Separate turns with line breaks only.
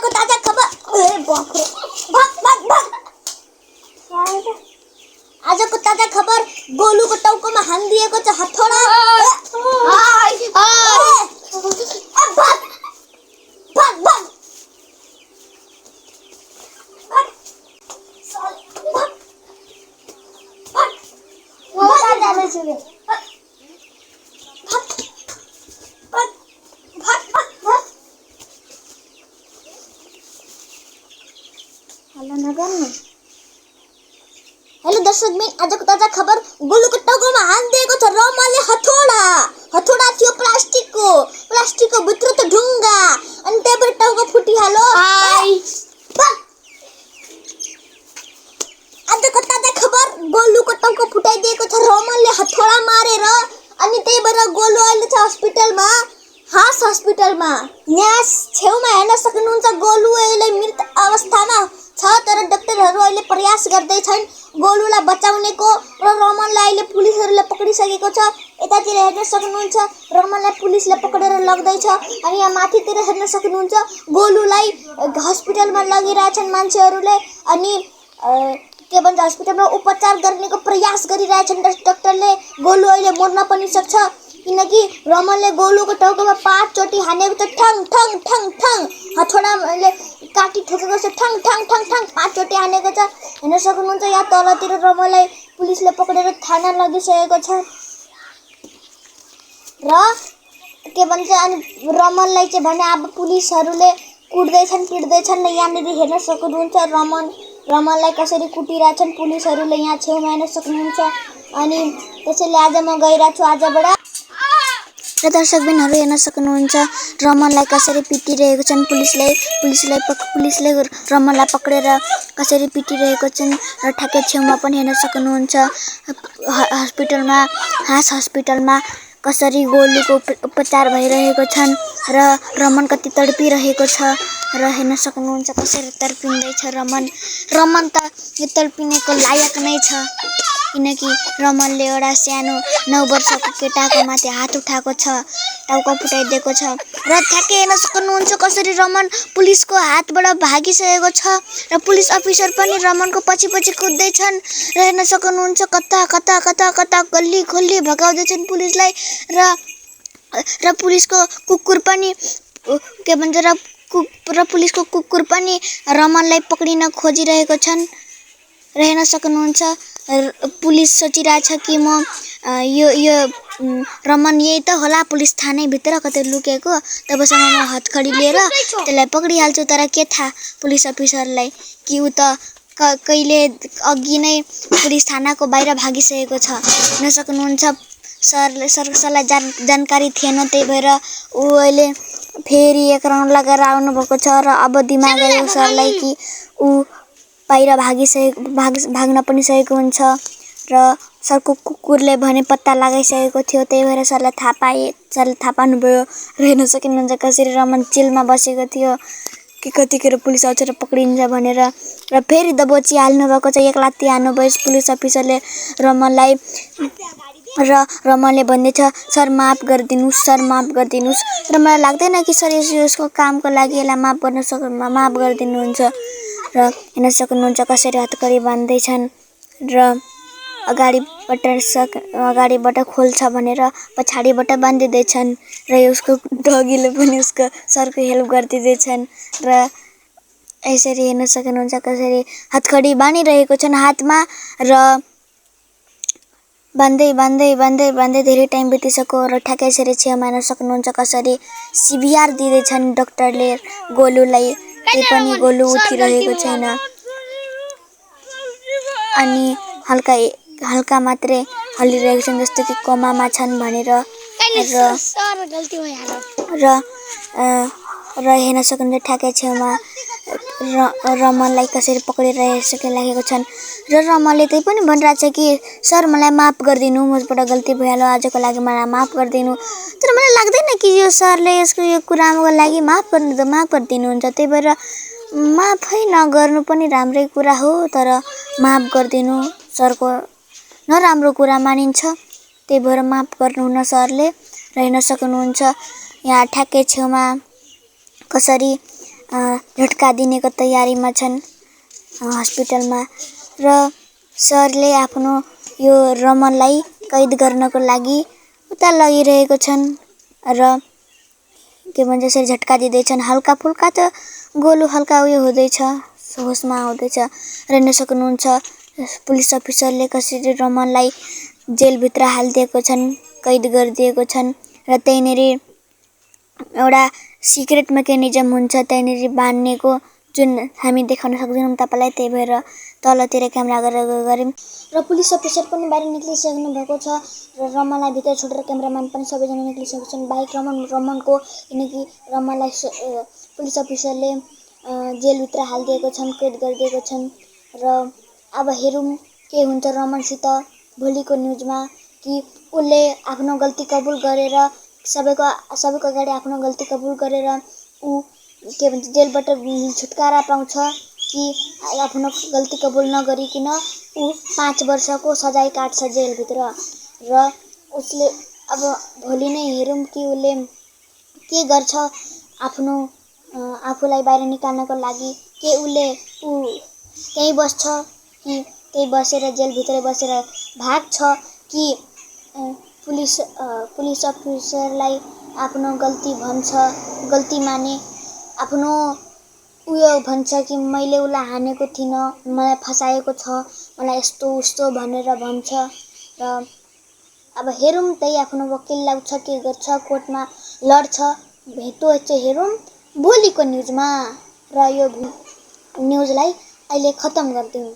आजको ताजा खबर आजको ताजा खबर गोलुको टाउकोमा हानिदिएको छ हथौडा। हेलो दर्शक बिन आजको ताजा खबर गोलुको टाउकोमा हानिदिएको छ रमलले हथौडा थियो प्लास्टिकको भित्र त ढुङ्गा अनि त्यहाँबाट टाउको फुटिहाल्यो। आजको ताजा खबर गोलुको टाउको फुटाइदिएको छ रमलले हथौडा मारेर अनि त्यही भएर गोलु अहिले छ हस्पिटलमा, हाँस हस्पिटलमा। यहाँ छेउमा हेर्न सक्नुहुन्छ गोलु अहिले मृत अवस्थामा छ, तर डाक्टरहरू अहिले प्रयास गर्दैछन् गोलुलाई बचाउनेको र रमनलाई अहिले पुलिसहरूले पक्रिसकेको छ। यतातिर हेर्न सक्नुहुन्छ रमनलाई पुलिसले पक्रेर लग्दैछ अनि यहाँ माथितिर हेर्न सक्नुहुन्छ गोलुलाई हस्पिटलमा लगिरहेछन् मान्छेहरूले अनि के भन्छ हस्पिटलमा उपचार गर्नेको प्रयास गरिरहेछन् डाक्टरले। गोलु अहिले मर्न पनि सक्छ किनकि रमनले गोलुको टाउकोमा 5 चोटि हानेको छ, ठङ ठङ ठङ ठङ हथौडाले काटी ठोकेको छ, ठङ ठङ ठङ ठङ 5 चोटि हानेको छ। हेर्न सक्नुहुन्छ यहाँ तलतिर रमनलाई पुलिसले पक्रेर थाना लगिसकेको छ र के भन्छ अनि रमनलाई चाहिँ भने अब पुलिसहरूले पिट्दैछन्। यहाँनिर हेर्न सक्नुहुन्छ रमनलाई कसरी कुटिरहेछन् पुलिसहरूले यहाँ छेउमा हेर्न सक्नुहुन्छ अनि त्यसैले आज म गइरहेको छु आजबाट। र दर्शकबिनहरू हेर्न सक्नुहुन्छ रमनलाई कसरी पिटिरहेको छन् पुलिसले रमनलाई पक्रेर कसरी पिटिरहेको छन् र ठ्याक्कै छेउमा पनि हेर्न सक्नुहुन्छ हस्पिटलमा, हाँस हस्पिटलमा कसरी गोलुको उपचार भइरहेको छन् र रमन कति तडपिरहेको छ र हेर्न सक्नुहुन्छ कसरी तडपिँदैछ रमन त यो तडपिनेको लायक नै छ किनकि रमनले एउटा सानो 9 वर्षको केटाको माथि हात उठाएको छ, टाउको फुटाइदिएको छ र ठ्याक्कै हेर्न सक्नुहुन्छ कसरी रमन पुलिसको हातबाट भागिसकेको छ र पुलिस अफिसर पनि रमनको पछि कुद्दैछन् र हेर्न सक्नुहुन्छ कता गल्ली खोल्ली भगाउँदैछन् पुलिसलाई र पुलिसको कुकुर पनि के भन्छ र पुलिसको कुकुर पनि रमनलाई पक्रिन खोजिरहेको छन् र हेर्न सक्नुहुन्छ पुलिस सोचिरहेछ कि म यो रमन यही त होला पुलिस थानाभित्र कतै लुकेको, तबसम्म म हतखडी लिएर त्यसलाई पक्रिहाल्छु। तर के थाहा पुलिस अफिसरलाई कि उ त कहिले अघि नै पुलिस थानाको बाहिर भागिसकेको छ। हेर्न सक्नुहुन्छ सरलाई जानकारी थिएन, त्यही भएर ऊ अहिले फेरि एक राउन्ड लगाएर आउनुभएको छ र अब दिमाग आयो सरलाई कि ऊ बाहिर भाग्न पनि सकेको हुन्छ र सरको कुकुरले भने पत्ता लगाइसकेको थियो, त्यही भएर सरले थाहा पाउनुभयो र हेर्न सक्नुहुन्छ कसरी रमन जेलमा बसेको थियो कि कतिखेर पुलिस आउँछ र पक्रिन्छ भनेर र फेरि दबोची हाल्नुभएको छ, एक लात्ती हान्नुभयो पुलिस अफिसरले रमनलाई र रमनले भन्दैछ सर माफ गरिदिनुहोस् तर मलाई लाग्दैन कि सर यसको कामको लागि यसलाई माफ गरिदिनुहुन्छ र हेर्न सक्नुहुन्छ कसरी हतकडी बान्दैछन् र अगाडिबाट खोल्छ भनेर पछाडिबाट बान्दिँदैछन् र उसको डगीले पनि उसको सरको हेल्प गरिदिँदैछन् र यसरी हेर्न सक्नुहुन्छ कसरी हतकडी बानिरहेको छन् हातमा र बान्दै धेरै टाइम बितिसक्यो र ठ्याक्कै यसरी छेउमा हेर्न सक्नुहुन्छ कसरी सिबिआर दिँदैछन् डाक्टरले गोलुलाई, त्यही पनि गोलु उठिरहेको छैन अनि हल्का मात्रै हल्लिरहेको छन् जस्तो कि कोमामा छन् भनेर र हेर्न सक्नुहुन्छ ठ्याक्कै छेउमा रमनलाई कसरी पक्रिरहेको छन् र रमनले त्यही पनि भनिरहेछ कि सर मलाई माफ गरिदिनु, मबाट गल्ती भइहाल्यो, आजको लागि मलाई माफ गरिदिनु। तर मलाई लाग्दैन कि यो सरले यसको यो कुराको लागि माफ गरिदिनुहुन्छ, त्यही भएर माफै नगर्नु पनि राम्रै कुरा हो तर माफ गरिदिनु सरको नराम्रो कुरा मानिन्छ, त्यही भएर माफ गर्नुहुन सरले। र हेर्न सक्नुहुन्छ यहाँ ठ्याक्कै छेउमा कसरी झट्का दिनेको तयारीमा छन् हस्पिटलमा। र सरले आफ्नो यो रमनलाई कैद गर्नको लागि उता लगिरहेको छन् र के भन्छ यसरी झट्का दिँदैछन्। हल्का फुल्का त गोलु हल्का उयो हुँदैछ, होसमा आउँदैछ। र हेर्न सक्नुहुन्छ पुलिस अफिसरले कसरी रमनलाई जेलभित्र हालिदिएको छन्, कैद गरिदिएको छन्। र त्यहीँनिर एउटा सिक्रेट मेकानिजम हुन्छ त्यहीँनिर बाँध्नेको, जुन हामी देखाउन सक्दैनौँ तपाईँलाई, त्यही भएर तलतिर क्यामेरा गरेर गऱ्यौँ। र पुलिस अफिसर पनि बाहिर निक्लिसक्नु भएको छ र रमनलाई भित्र छोडेर क्यामेराम्यान पनि सबैजना निक्लिसकेका छन्। बाइक रमनको, किनकि रमनलाई पुलिस अफिसरले जेलभित्र हालिदिएको छन्, कैद गरिदिएको छन्। र अब हेरौँ के हुन्छ रमनसित भोलिको न्युजमा, कि उसले आफ्नो गल्ती कबुल गरेर सबैको अगाडि आफ्नो गल्ती कबुल गरेर ऊ के भन्छ जेलबाट छुटकारा पाउँछ, कि आफ्नो गल्ती कबुल नगरिकन ऊ 5 वर्षको सजाय काट्छ जेलभित्र। र उसले अब भोलि नै हेरौँ कि उसले के गर्छ आफ्नो आफूलाई बाहिर निकाल्नको लागि। के ऊ त्यहीँ बस्छ, कि त्यही बसेर जेलभित्रै बसेर भाग्छ, कि पुलिस अफिसरलाई आफ्नो गल्ती भन्छ, गल्ती माने, आफ्नो उयो भन्छ कि मैले उसलाई हानेको थिइनँ, मलाई फसाएको छ, मलाई यस्तो उस्तो भनेर भन्छ। र अब हेरौँ त्यही आफ्नो वकिल लाउँछ, के गर्छ, कोर्टमा लड्छ, त्यो चाहिँ हेरौँ भोलिको न्युजमा। र यो न्युजलाई अहिले खत्तम गरिदिउँ।